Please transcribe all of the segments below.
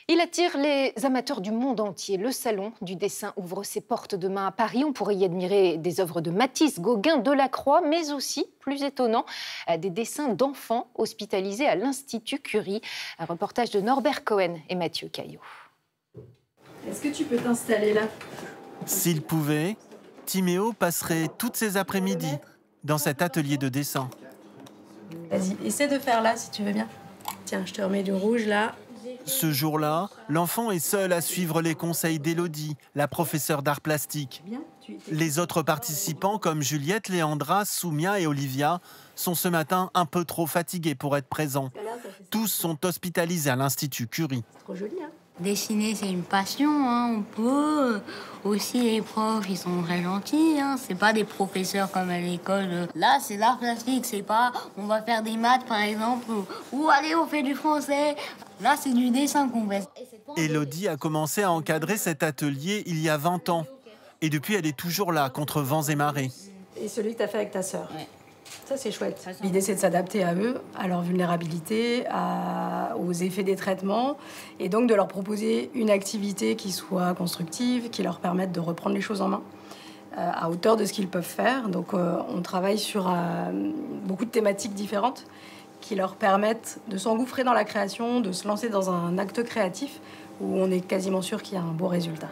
Il attire les amateurs du monde entier. Le salon du dessin ouvre ses portes demain à Paris. On pourrait y admirer des œuvres de Matisse, Gauguin, Delacroix, mais aussi, plus étonnant, des dessins d'enfants hospitalisés à l'Institut Curie. Un reportage de Norbert Cohen et Mathieu Caillot. Est-ce que tu peux t'installer là? S'il pouvait, Timéo passerait toutes ses après-midi dans cet atelier de dessin. Vas-y, essaie de faire là si tu veux bien. Tiens, je te remets du rouge là. Ce jour-là, l'enfant est seul à suivre les conseils d'Élodie, la professeure d'art plastique. Les autres participants, comme Juliette, Léandra, Soumia et Olivia, sont ce matin un peu trop fatigués pour être présents. Tous sont hospitalisés à l'Institut Curie. Trop joli, hein? Dessiner, c'est une passion, hein. On peut aussi, les profs, ils sont très gentils, hein. C'est pas des professeurs comme à l'école. Là, c'est l'art plastique, c'est pas on va faire des maths, par exemple, ou allez, on fait du français. Là, c'est du dessin qu'on fait. Élodie a commencé à encadrer cet atelier il y a 20 ans. Et depuis, elle est toujours là, contre vents et marées. Et celui que tu as fait avec ta sœur. Ouais. Ça, c'est chouette. L'idée, c'est de s'adapter à eux, à leur vulnérabilité, aux effets des traitements, et donc de leur proposer une activité qui soit constructive, qui leur permette de reprendre les choses en main, à hauteur de ce qu'ils peuvent faire. Donc, on travaille sur beaucoup de thématiques différentes qui leur permettent de s'engouffrer dans la création, de se lancer dans un acte créatif où on est quasiment sûr qu'il y a un beau résultat.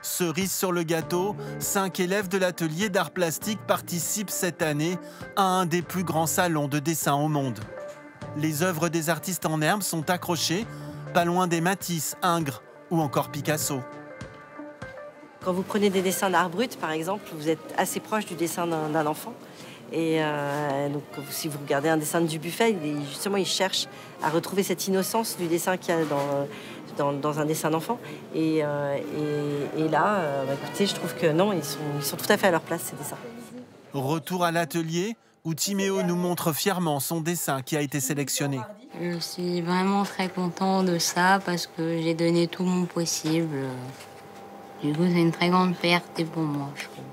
Cerise sur le gâteau, 5 élèves de l'atelier d'art plastique participent cette année à un des plus grands salons de dessin au monde. Les œuvres des artistes en herbe sont accrochées, pas loin des Matisse, Ingres ou encore Picasso. Quand vous prenez des dessins d'art brut, par exemple, vous êtes assez proche du dessin d'un enfant. Et donc, si vous regardez un dessin de Dubuffet, justement, il cherche à retrouver cette innocence du dessin qu'il y a dans un dessin d'enfant. Et là, écoutez, je trouve que non, ils sont tout à fait à leur place, ces dessins. Retour à l'atelier, où Timéo nous montre fièrement son dessin qui a été sélectionné. Je suis vraiment très content de ça parce que j'ai donné tout mon possible. Du coup, c'est une très grande perte pour moi, je trouve.